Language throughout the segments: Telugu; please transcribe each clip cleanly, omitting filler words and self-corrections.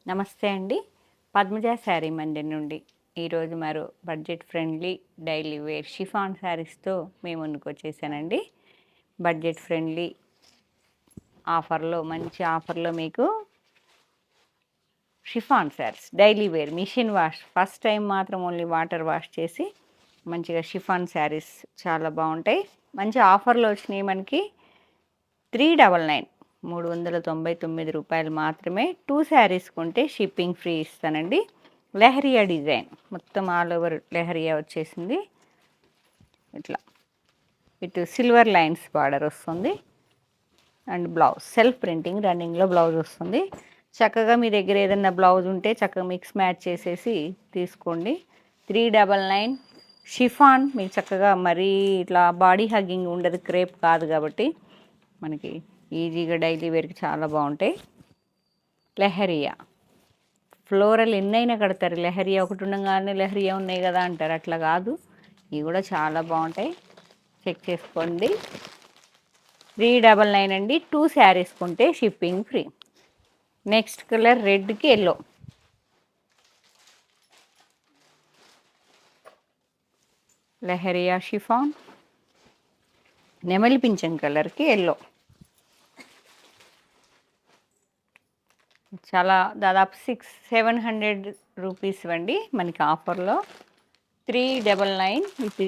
నమస్తే అండి. పద్మజ శారీ మందిర్ నుండి ఈరోజు మరో budget friendly daily wear chiffon శారీస్తో మీ ముందుకు వచ్చేసానండి. బడ్జెట్ ఫ్రెండ్లీ ఆఫర్లో మంచి ఆఫర్లో మీకు chiffon sarees daily wear machine wash first time మాత్రం ఓన్లీ వాటర్ వాష్ చేసి మంచిగా షిఫాన్ శారీస్ చాలా బాగుంటాయి. మంచి ఆఫర్లో వచ్చినాయి మనకి 399 399 మాత్రమే. 2 శారీస్ కొంటే షిప్పింగ్ ఫ్రీ ఇస్తానండి. లెహరియా డిజైన్ మొత్తం ఆల్ ఓవర్ లెహరియా వచ్చేసింది. ఇట్లా ఇటు సిల్వర్ లైన్స్ బార్డర్ వస్తుంది అండ్ బ్లౌజ్ సెల్ఫ్ ప్రింటింగ్ రన్నింగ్లో బ్లౌజ్ వస్తుంది. చక్కగా మీ దగ్గర ఏదైనా బ్లౌజ్ ఉంటే చక్కగా మిక్స్ మ్యాచ్ చేసేసి తీసుకోండి. 399 షిఫాన్ మీకు చక్కగా మరీ ఇట్లా బాడీ హగ్గింగ్ ఉండదు, క్రేప్ కాదు కాబట్టి మనకి ఈజీగా డైలీ వేర్కి చాలా బాగుంటాయి. లెహరియా ఫ్లోరల్ ఎన్నైనా కడతారు. లెహరియా ఒకటి ఉండగానే లెహరియా ఉన్నాయి కదా అంటారు, అట్లా కాదు. ఇవి కూడా చాలా బాగుంటాయి, చెక్ చేసుకోండి. 399 అండి. 2 శారీస్ కొంటే షిప్పింగ్ ఫ్రీ. నెక్స్ట్ కలర్ రెడ్కి ఎల్లో. లెహరియా షిఫాన్ నెమలి పింఛం కలర్కి ఎల్లో. చాలా దాదాపు 700 రూపీస్ ఇవ్వండి మనకి ఆఫర్లో. 399 విత్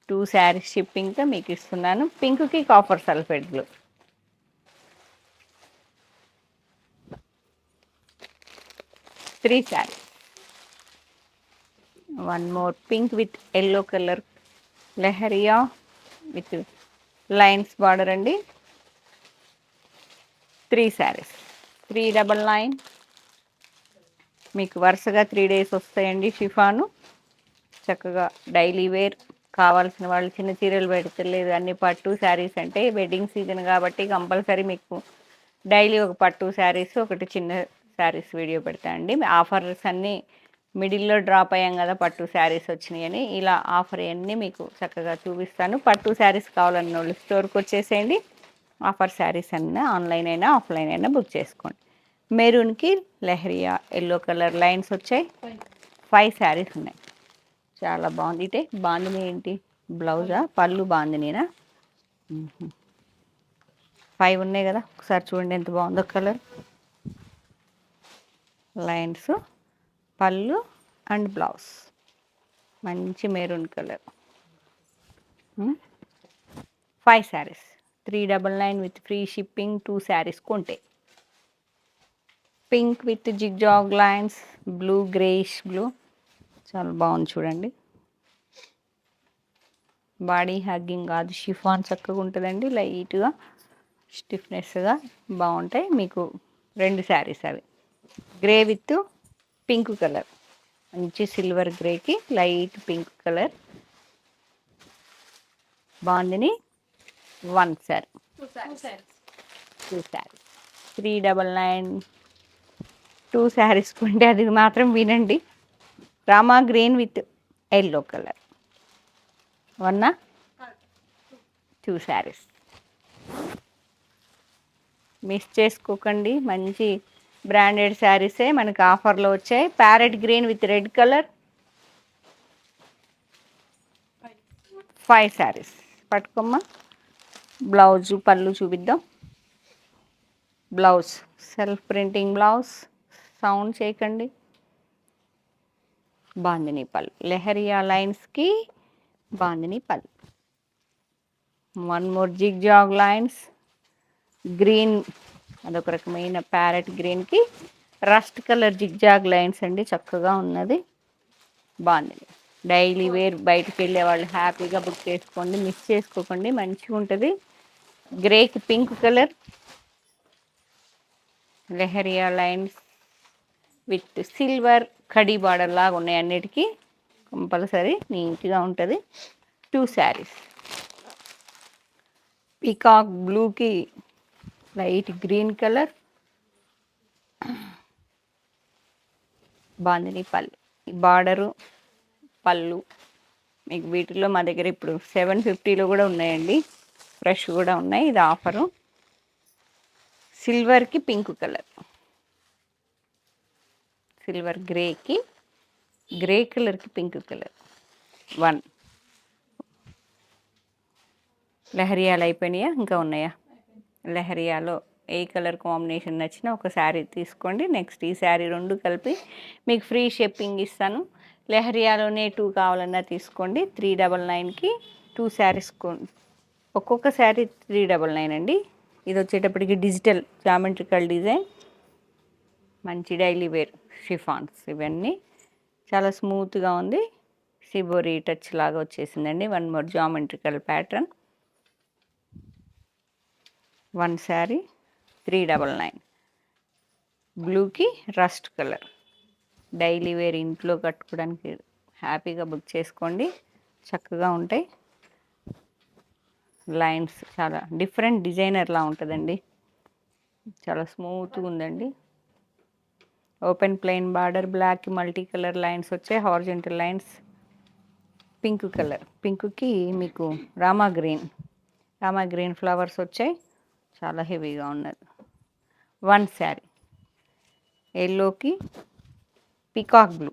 2 శారీస్ షిప్పింగ్తో మీకు ఇస్తున్నాను. పింక్కి copper sulphate blue. Three sarees. One more pink with yellow colour leheriya with lines border అండి. 3 శారీస్. 399 మీకు వరుసగా 3 డేస్ వస్తాయండి. షిఫాను చక్కగా డైలీ వేర్ కావాల్సిన వాళ్ళు చిన్న చీరలు పెడతలేదు, అన్ని పట్టు శారీస్ అంటే వెడ్డింగ్ సీజన్ కాబట్టి కంపల్సరీ మీకు డైలీ ఒక పట్టు శారీస్ ఒకటి చిన్న శారీస్ వీడియో పెడతా అండి. ఆఫర్స్ అన్నీ మిడిల్లో డ్రాప్ అయ్యాం కదా, పట్టు శారీస్ వచ్చినాయని ఇలా ఆఫర్ అన్నీ మీకు చక్కగా చూపిస్తాను. పట్టు శారీస్ కావాలన్న వాళ్ళు స్టోర్కి వచ్చేసేయండి. ఆఫర్ శారీస్ అన్నీ ఆన్లైన్ అయినా ఆఫ్లైన్ అయినా బుక్ చేసుకోండి. మెరూన్కి లెహరియా ఎల్లో కలర్ లైన్స్ వచ్చాయి. 5 శారీస్ ఉన్నాయి. చాలా బాగుంది. ఇటే బాందిని ఏంటి బ్లౌజా పళ్ళు బాందినీనా? 5 ఉన్నాయి కదా, ఒకసారి చూడండి ఎంత బాగుందో కలర్. లైన్స్ పళ్ళు అండ్ బ్లౌజ్ మంచి maroon colour. 5 sarees. 399 with free shipping. 2 sarees కొంటే. Pink with zigzag lines blue greyish blue చాలా బాగుంది చూడండి. బాడీ హ్యాగింగ్ కాదు, షిఫాన్ చక్కగా ఉంటుందండి. లైట్గా స్టిఫ్నెస్గా బాగుంటాయి. మీకు 2 శారీస్ అవి. గ్రే విత్ పింక్ కలర్ మంచి సిల్వర్ గ్రేకి లైట్ పింక్ కలర్ బాగుంది. 1 శారీ. 2 శారీస్. 399 2 శారీస్ కొంటే అది మాత్రం వినండి. Rama green with yellow colour 1 2 sarees. Miss చేసుకోకండి, మంచి బ్రాండెడ్ శారీసే మనకు ఆఫర్లో వచ్చాయి. Parrot green with red colour 5 sarees. పట్టుకోమ్మా. బ్లౌజు పళ్ళు చూపిద్దాం. Blouse self printing blouse, sound చేయకండి. బాందిని పళ్ళు లెహరియా లైన్స్కి బాందిని పళ్ళు. 1 మోర్ జిగ్జాగ్ లైన్స్ గ్రీన్ అదొక రకమైన ప్యారెట్ గ్రీన్కి రస్ట్ కలర్ జిగ్జాగ్ లైన్స్ అండి, చక్కగా ఉన్నది. బాగుంది. డైలీ వేర్ బయటకు వెళ్ళే వాళ్ళు హ్యాపీగా బుక్ చేసుకోండి, మిస్ చేసుకోకండి, మంచిగా ఉంటుంది. గ్రేకి pink colour leheriya lines with silver కడీ బార్డర్ లాగా ఉన్నాయి. అన్నిటికీ కంపల్సరీ నీట్గా ఉంటుంది. 2 శారీస్. పీకాక్ బ్లూకి లైట్ గ్రీన్ కలర్ బాందిని పళ్ళు బార్డరు పళ్ళు. మీకు వీటిలో మా దగ్గర ఇప్పుడు 750లో కూడా ఉన్నాయండి, ఫ్రెష్ కూడా ఉన్నాయి. ఇది ఆఫరు. సిల్వర్కి పింక్ కలర్ సిల్వర్ గ్రేకి గ్రే కలర్కి పింక్ కలర్ 1 లెహరియాలు అయిపోయినాయా ఇంకా ఉన్నాయా? లెహరియాలో ఏ కలర్ కాంబినేషన్ నచ్చినా ఒక శారీ తీసుకోండి. నెక్స్ట్ ఈ శారీ 2 కలిపి మీకు ఫ్రీ షిప్పింగ్ ఇస్తాను. లెహరియాలోనే 2 కావాలన్నా తీసుకోండి. 399కి 2 శారీస్ ఒక్కొక్క శారీ 399 అండి. ఇది వచ్చేటప్పటికి డిజిటల్ జామెట్రికల్ డిజైన్, మంచి డైలీ వేర్ షిఫాన్స్. ఇవన్నీ చాలా స్మూత్గా ఉంది. సిబోరీ టచ్ లాగా వచ్చేసిందండి. 1 మోర్ జామెట్రికల్ ప్యాటర్న్. 1 శారీ 399. బ్లూకి రస్ట్ కలర్. డైలీ వేర్ ఇంట్లో కట్టుకోవడానికి హ్యాపీగా బుక్ చేసుకోండి. చక్కగా ఉంటాయి. లైన్స్ చాలా డిఫరెంట్ డిజైనర్లా ఉంటుందండి. చాలా స్మూత్గా ఉందండి. Open plain border, black multi colour lines వచ్చాయి. Horizontal lines. పింక్ కలర్, పింక్కి మీకు రామా గ్రీన్ ఫ్లవర్స్ వచ్చాయి. చాలా హెవీగా ఉన్నది. 1 శారీ ఎల్లోకి పీకాక్ బ్లూ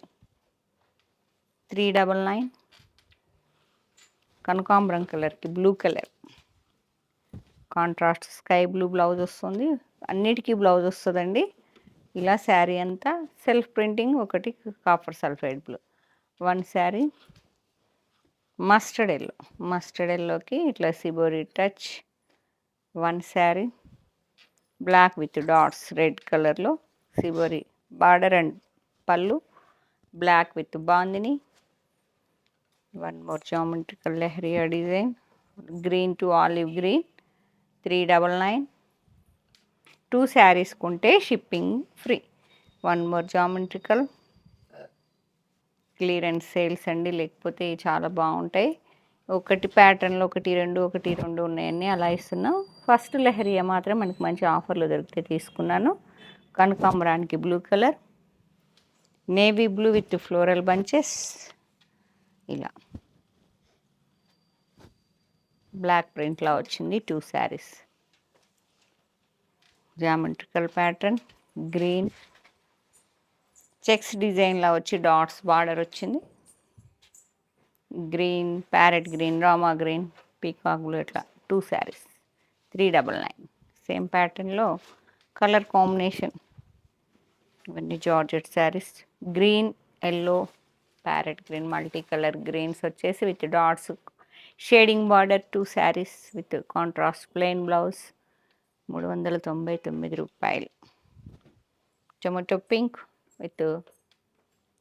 399. కనకాంబరం కలర్కి blue colour contrast sky blue blouse వస్తుంది. అన్నిటికీ బ్లౌజ్ వస్తుందండి. ఇలా శారీ అంతా సెల్ఫ్ ప్రింటింగ్, ఒకటి copper sulphide blue. 1 saree mustard ఎల్లోకి ఇట్లా shibori touch. 1 saree black with dots red కలర్లో సిబోరీ బార్డర్ అండ్ పళ్ళు, black with bandhani. 1 more geometrical leheriya design, green to olive green 399. 2 sarees కొంటే shipping free. 1 more geometrical clearance sales అండి, లేకపోతే చాలా బాగుంటాయి. ఒకటి ప్యాటర్న్లో ఒకటి రెండు ఉన్నాయన్నీ అలా ఇస్తున్నాం. ఫస్ట్ లెహరియా మాత్రం మనకి మంచి ఆఫర్లో దొరికితే తీసుకున్నాను. కనకాంబరానికి blue colour, navy blue with floral bunches. ఇలా బ్లాక్ ప్రింట్లా వచ్చింది. 2 saris. Geometrical pattern green checks డిజైన్లా వచ్చి డాట్స్ బార్డర్ వచ్చింది. Green, parrot green, Rama green, peacock blue, ఇట్లా 2 శారీస్ 399. సేమ్ ప్యాటర్న్లో కలర్ కాంబినేషన్. ఇవన్నీ georgette saris. Green, yellow, parrot green, multi colour greens వచ్చేసి with dots shading border. 2 saris with contrast plain blouse 399 రూపాయలు. Tomato pink with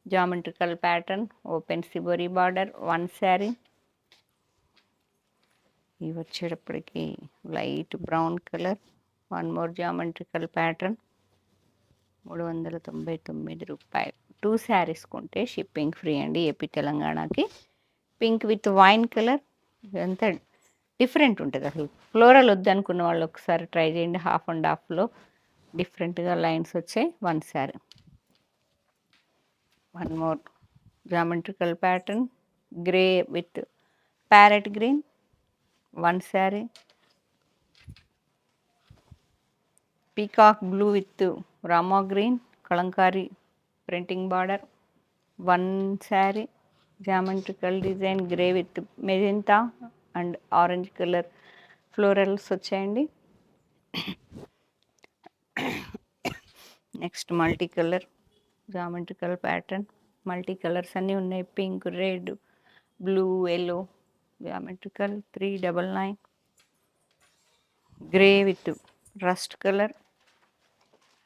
geometrical pattern, open shibori border. 1 sari. ఇవి వచ్చేటప్పటికి light brown colour. 1 more geometrical pattern 399 రూపాయలు. 2 శారీస్ కొంటే షిప్పింగ్ ఫ్రీ అండి, ఏపీ తెలంగాణకి. పింక్ విత్ వైన్ కలర్, ఇదంతా డిఫరెంట్ ఉంటుంది. అసలు ఫ్లోరల్ వద్దనుకున్న వాళ్ళు ఒకసారి ట్రై చేయండి. హాఫ్ అండ్ హాఫ్లో డిఫరెంట్గా లైన్స్ వచ్చాయి. 1 sari. 1 more geometrical pattern grey with parrot green 1 sari. Peacock blue with Rama green kalamkari printing border 1 sari. Geometrical design grey with magenta and orange colour florals వచ్చాయండి. Next multi colour geometrical pattern, multi colours అన్నీ ఉన్నాయి. Pink, red, blue, yellow geometrical 399. Grey with rust colour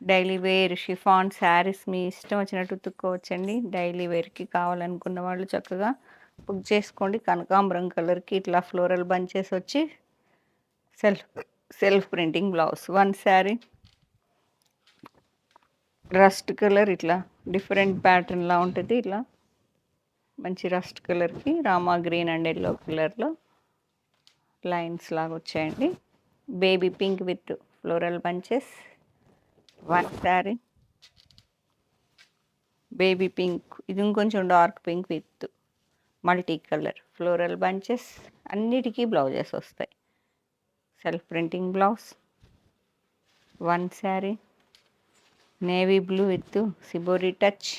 daily wear chiffon saris మీ ఇష్టం వచ్చినట్టు ఉతుక్కోవచ్చండి. డైలీ వేర్కి కావాలనుకున్న వాళ్ళు చక్కగా బుక్ చేసుకోండి. కనకాంబరం కలర్కి ఇట్లా ఫ్లోరల్ బంచెస్ వచ్చి self printing blouse. 1 sari. Rust colour ఇట్లా డిఫరెంట్ ప్యాటర్న్లా ఉంటుంది. ఇట్లా మంచి రస్ట్ కలర్కి రామా గ్రీన్ అండ్ ఎల్లో కలర్లో లైన్స్ లాగా వచ్చాయండి. Baby pink with floral bunches 1 sari. Baby pink, ఇది ఇంకొంచెం dark pink with multi colour floral bunches. అన్నిటికీ బ్లౌజెస్ వస్తాయి. Self printing blouse 1 sari. Navy blue with shibori touch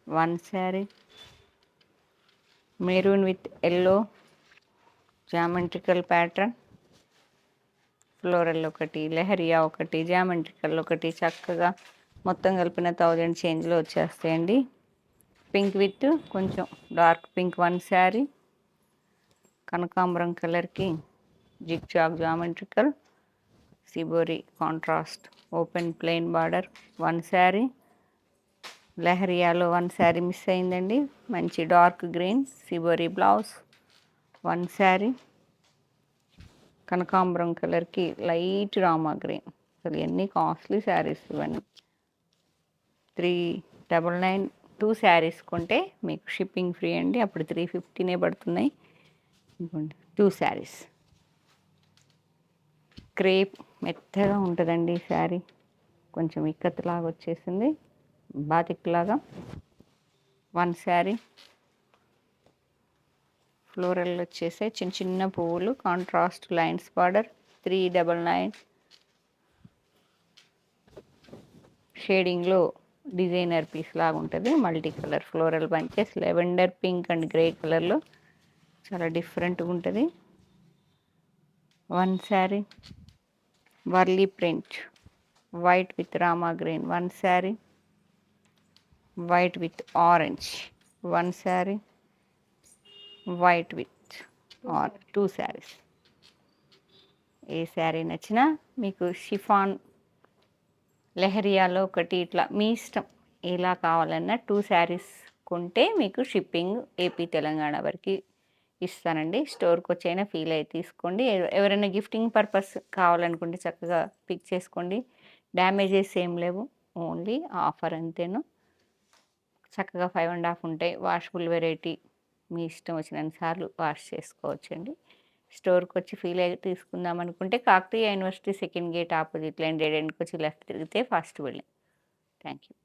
1 sari. Maroon with yellow geometrical pattern, floral ఒకటి, లెహరియా ఒకటి, జామెట్రికల్ ఒకటి, చక్కగా మొత్తం కలిపిన 1000 చేంజ్లో వచ్చేస్తాయండి. పింక్ విత్ కొంచెం డార్క్ పింక్ 1 శారీ. కనకాంబరం కలర్కి zigzag geometrical, shibori contrast open plain border 1 sari. లెహరియాలో 1 శారీ మిస్ అయిందండి. మంచి dark green shibori blouse 1 sari. కనకాంబరం కలర్కి లైట్ రామా గ్రీన్. అసలు ఎన్ని కాస్ట్లీ శారీస్ ఇవన్నీ. 399 2 శారీస్ కొంటే మీకు షిప్పింగ్ ఫ్రీ అండి. అప్పుడు 350నే పడుతున్నాయి. ఇదిగోండి 2 శారీస్. క్రేప్ మెత్తగా ఉంటుందండి ఈ శారీ. కొంచెం ఇక్కత్లాగా వచ్చేసింది, బాతిక్ లాగా. 1 శారీ. ఫ్లోరల్ వచ్చేసే చిన్న చిన్న పువ్వులు, కాంట్రాస్ట్ లైన్స్ బార్డర్ 399. షేడింగ్లో డిజైనర్ పీస్ లాగా ఉంటుంది. Multi colour floral bunches lavender pink and grey కలర్లో చాలా డిఫరెంట్గా ఉంటుంది. 1 sari. Warli print white with Rama green 1 sari. White with orange 1 sari. White with 2 saris. ఏ శారీ నచ్చినా మీకు షిఫాన్ లెహరియాలో ఒకటి, ఇట్లా మీ ఇష్టం ఎలా కావాలన్నా 2 శారీస్ కొంటే మీకు షిప్పింగ్ ఏపీ తెలంగాణ వరకు ఇస్తానండి. స్టోర్కి వచ్చైనా ఫీల్ అయ్యి తీసుకోండి. ఎవరైనా గిఫ్టింగ్ పర్పస్ కావాలనుకుంటే చక్కగా పిక్ చేసుకోండి. డ్యామేజెస్ ఏం లేవు, ఓన్లీ ఆఫర్ అంతేను. చక్కగా 5.5 ఉంటాయి. వాషబుల్ వెరైటీ, మీ ఇష్టం వచ్చినన్ని సార్లు వాష్ చేసుకోవచ్చండి. స్టోర్కి వచ్చి ఫీల్ అయ్యి తీసుకుందాం అనుకుంటే Kakatiya university second gate opposite line dead ఎండ్కి వచ్చి లెఫ్ట్ తిరిగితే ఫస్ట్ బిల్డింగ్. Thank you.